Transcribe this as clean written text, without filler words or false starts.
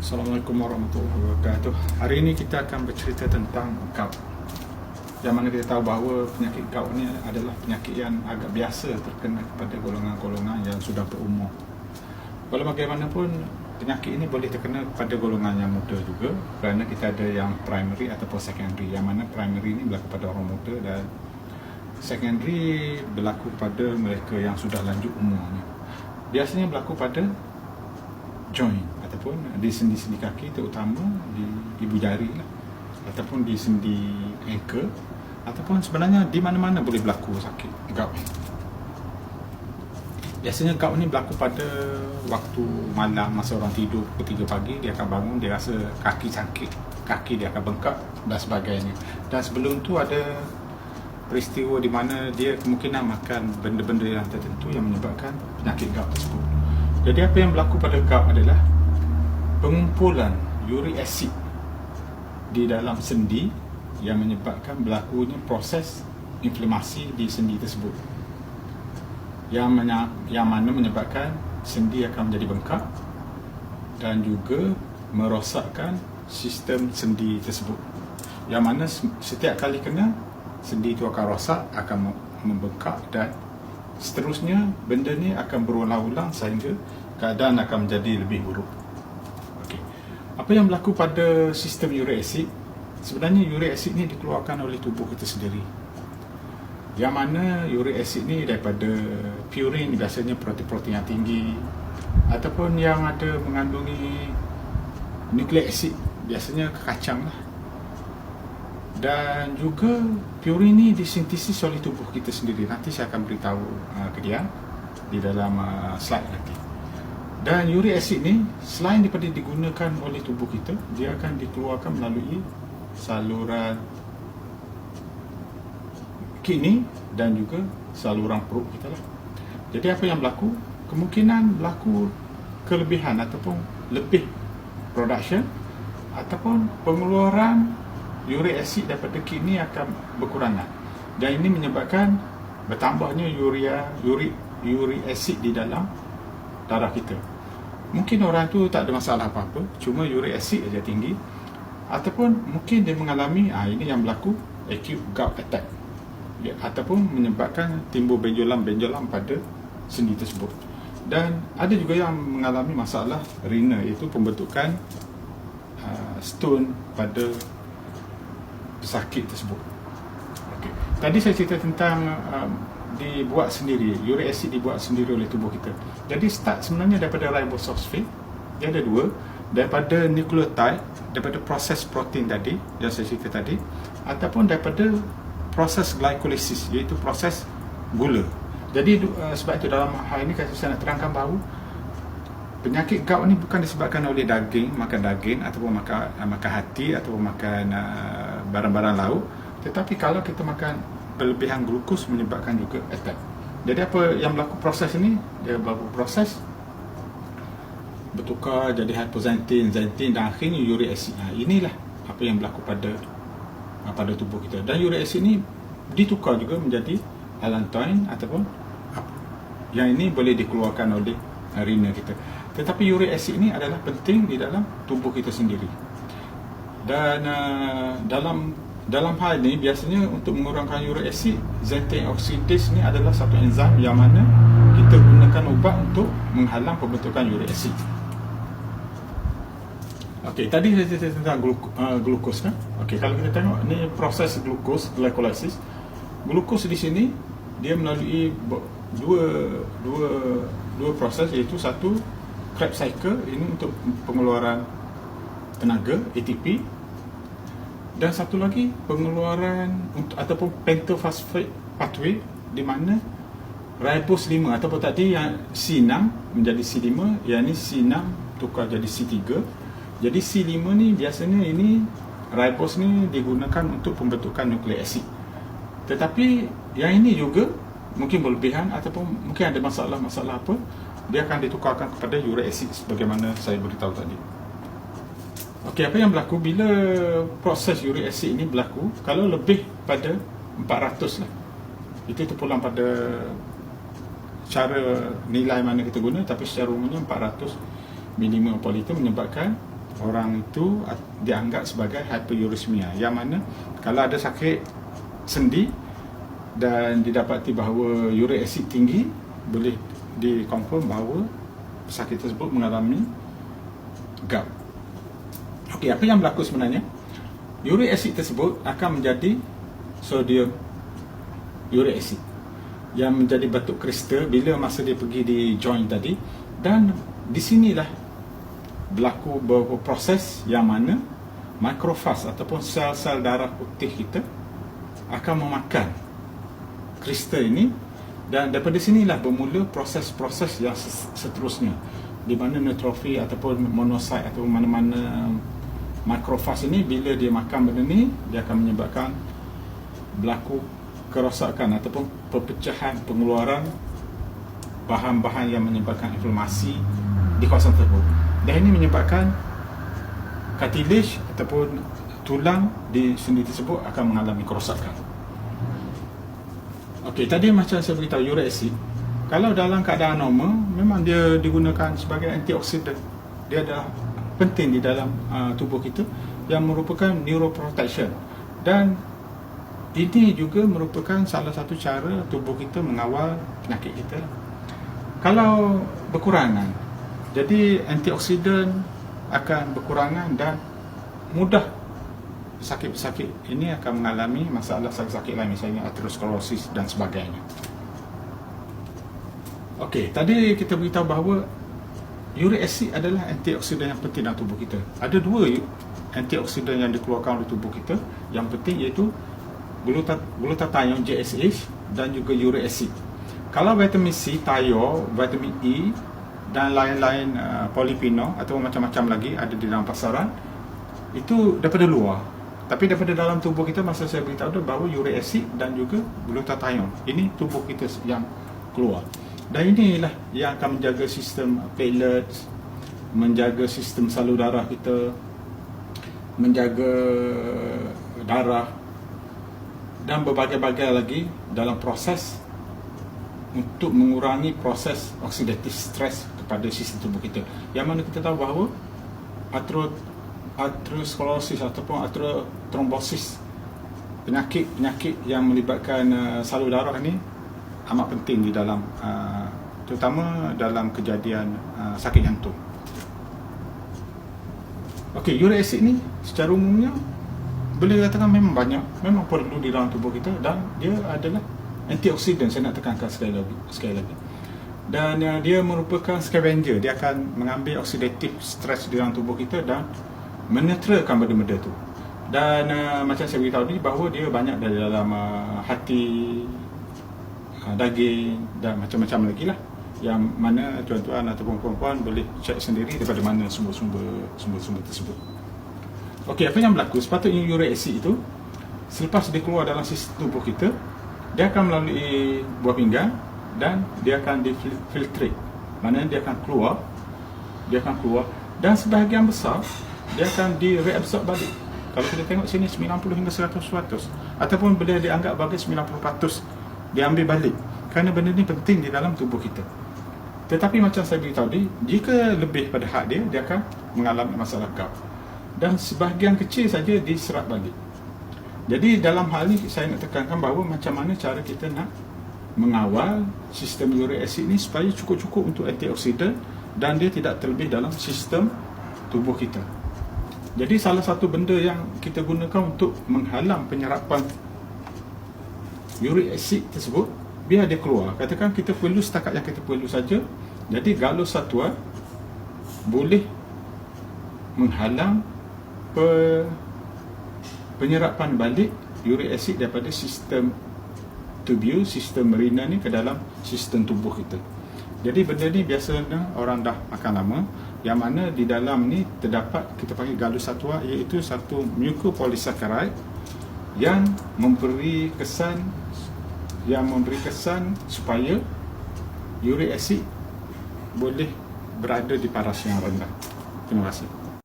Assalamualaikum warahmatullahi wabarakatuh. Hari ini kita akan bercerita tentang gout. Yang mana kita tahu bahawa penyakit gout ni adalah penyakit yang agak biasa terkena kepada golongan-golongan yang sudah berumur. Walau bagaimanapun, penyakit ini boleh terkena kepada golongan yang muda juga, kerana kita ada yang primary ataupun secondary. Yang mana primary ini berlaku pada orang muda dan secondary berlaku pada mereka yang sudah lanjut umurnya. Biasanya berlaku pada joint ataupun di sendi-sendi kaki, terutama di ibu jari lah, ataupun di sendi ankle, ataupun sebenarnya di mana-mana boleh berlaku sakit gout. Biasanya gout ni berlaku pada waktu malam, masa orang tidur pukul 3 pagi, dia akan bangun, dia rasa kaki sakit, kaki dia akan bengkak dan sebagainya. Dan sebelum tu ada peristiwa di mana dia kemungkinan makan benda-benda yang tertentu yang menyebabkan penyakit gout tersebut. Jadi apa yang berlaku pada gout adalah pengumpulan uric acid di dalam sendi yang menyebabkan berlakunya proses inflamasi di sendi tersebut, yang mana menyebabkan sendi akan menjadi bengkak dan juga merosakkan sistem sendi tersebut, yang mana setiap kali kena, sendi itu akan rosak, akan membengkak, dan seterusnya benda ni akan berulang-ulang sehingga keadaan akan menjadi lebih buruk. Okey. Apa yang berlaku pada sistem uric acid? Sebenarnya uric acid ni dikeluarkan oleh tubuh kita sendiri. Yang mana uric acid ni daripada purine, biasanya protein-protein yang tinggi, ataupun yang ada mengandungi nucleic acid, biasanya kacang lah. Dan juga purine ni disintesis oleh tubuh kita sendiri. Nanti saya akan beritahu ke dia di dalam slide nanti. Dan uric acid ni selain daripada digunakan oleh tubuh kita, dia akan dikeluarkan melalui saluran kidney dan juga saluran perut kita lah. Jadi apa yang berlaku? Kemungkinan berlaku kelebihan ataupun lebih production ataupun pengeluaran uric acid daripada kidney akan berkurangan, dan ini menyebabkan bertambahnya uric acid di dalam darah kita. Mungkin orang tu tak ada masalah apa-apa, cuma uric acid saja tinggi, ataupun mungkin dia mengalami ini yang berlaku acute gout attack, ataupun menyebabkan timbul benjolan-benjolan pada sendi tersebut. Dan ada juga yang mengalami masalah renal, iaitu pembentukan stone pada pesakit tersebut. Okay. Tadi saya cerita tentang dibuat sendiri, uric acid dibuat sendiri oleh tubuh kita. Jadi start sebenarnya daripada ribosphate, dia ada dua, daripada nucleotide, daripada proses protein tadi yang saya cerita tadi, ataupun daripada proses glycolysis, iaitu proses gula. Jadi sebab itu dalam hal ini saya nak terangkan bahawa penyakit gout ni bukan disebabkan oleh makan daging ataupun makan hati ataupun makan barang-barang lauk, tetapi kalau kita makan berlebihan glukos menyebabkan juga attack. Jadi apa yang berlaku proses ini? Dia berlaku proses bertukar jadi hypoxanthine, xanthine dan akhirnya uric acid. Inilah apa yang berlaku pada tubuh kita. Dan uric acid ni ditukar juga menjadi allantoin ataupun yang ini boleh dikeluarkan oleh renal kita. Tetapi uric acid ni adalah penting di dalam tubuh kita sendiri. Dan dalam hal ini biasanya untuk mengurangkan uric acid, xanthine oxidase ni adalah satu enzim yang mana kita gunakan ubat untuk menghalang pembentukan uric acid. Okey, tadi saya cerita tentang glukos kan. Okey, kalau kita tengok ni proses glukos, glycolysis. Glukos di sini dia melalui dua proses, iaitu satu Krebs cycle, ini untuk pengeluaran tenaga ATP, dan satu lagi pengeluaran untuk ataupun pentophosphate pathway, di mana ribose 5 ataupun tadi yang C6 menjadi C5, yang ini C6 tukar jadi C3. Jadi C5 ni biasanya ini ribose ni digunakan untuk pembentukan nucleic acid. Tetapi yang ini juga mungkin berlebihan ataupun mungkin ada masalah apa, dia akan ditukarkan kepada uric acid sebagaimana saya beritahu tadi. Okey, apa yang berlaku bila proses uric acid ini berlaku? Kalau lebih pada 400 lah, itu terpulang pada cara nilai mana kita guna, tapi secara umumnya 400 minimum per liter menyebabkan orang itu dianggap sebagai hyperuricemia, yang mana kalau ada sakit sendi dan didapati bahawa uric acid tinggi, boleh dikonfirm bahawa pesakit tersebut mengalami gout. Okey, apa yang berlaku sebenarnya? Uric acid tersebut akan menjadi sodium uric acid yang menjadi batu kristal bila masa dia pergi di joint tadi, dan di sinilah berlaku beberapa proses yang mana makrofas ataupun sel-sel darah putih kita akan memakan kristal ini, dan daripada sinilah bermula proses-proses yang seterusnya, di mana neutrofi ataupun monosit atau mana-mana makrofas ini bila dia makan benda ni, dia akan menyebabkan berlaku kerosakan ataupun perpecahan, pengeluaran bahan-bahan yang menyebabkan inflamasi di kawasan tersebut, dan ini menyebabkan cartilage ataupun tulang di sendi tersebut akan mengalami kerosakan. Okey, tadi macam saya beritahu, uric acid kalau dalam keadaan normal memang dia digunakan sebagai antioksidan. Dia adalah penting di dalam tubuh kita yang merupakan neuroprotection, dan ini juga merupakan salah satu cara tubuh kita mengawal penyakit kita. Kalau berkurangan, jadi antioksidan akan berkurangan dan mudah pesakit-pesakit ini akan mengalami masalah sakit-sakit lain, misalnya aterosklerosis dan sebagainya. Okey, tadi kita beritahu bahawa uric acid adalah antioksidan yang penting dalam tubuh kita. Ada dua antioksidan yang dikeluarkan oleh tubuh kita yang penting, iaitu glutathione GSH dan juga uric acid. Kalau vitamin C, thiol, vitamin E dan lain-lain polifenol atau macam-macam lagi ada di dalam pasaran, itu daripada luar. Tapi daripada dalam tubuh kita, masa saya beritahu tu bahawa uric acid dan juga glutathione ini tubuh kita yang keluar. Dan inilah yang akan menjaga sistem platelet, menjaga sistem salur darah kita, menjaga darah, dan berbagai-bagai lagi dalam proses untuk mengurangi proses oxidative stress kepada sistem tubuh kita. Yang mana kita tahu bahawa aterosklerosis ataupun aterotrombosis, penyakit yang melibatkan salur darah ni amat penting di dalam terutama dalam kejadian sakit jantung. Okey, uric acid ni secara umumnya boleh katakan memang banyak, memang perlu di dalam tubuh kita, dan dia adalah antioksidan. Saya nak tekankan sekali lagi. Dan dia merupakan scavenger. Dia akan mengambil oxidative stress di dalam tubuh kita dan menetralkan benda-benda tu. Dan macam saya beritahu ni bahawa dia banyak dari dalam hati, daging dan macam-macam lagi lah, yang mana tuan-tuan ataupun puan-puan boleh cek sendiri daripada mana sumber-sumber tersebut. Okey, apa yang berlaku? Sepatutnya uric acid itu selepas dia keluar dalam sistem tubuh kita, dia akan melalui buah pinggang dan dia akan difiltrate. Maknanya dia akan keluar dan sebahagian besar dia akan di-reabsorb balik. Kalau kita tengok sini 90 hingga 100% ataupun boleh dianggap bagi 90% diambil balik, kerana benda ni penting di dalam tubuh kita. Tetapi macam saya beritahu tadi, jika lebih pada had dia akan mengalami masalah gout, dan sebahagian kecil saja diserap balik. Jadi dalam hal ni saya nak tekankan bahawa macam mana cara kita nak mengawal sistem uric acid ni supaya cukup-cukup untuk antioksidan dan dia tidak terlebih dalam sistem tubuh kita. Jadi salah satu benda yang kita gunakan untuk menghalang penyerapan uric acid tersebut, biar dia keluar. Katakan kita perlu setakat yang kita perlu saja. Jadi galus satwa boleh menghalang penyerapan balik uric acid daripada sistem tubule, sistem renal ni ke dalam sistem tubuh kita. Jadi benda ni biasanya orang dah makan lama, yang mana di dalam ni terdapat kita panggil galus satwa, iaitu satu mucopolysaccharide yang memberi kesan supaya uric acid boleh berada di paras yang rendah. Terima kasih.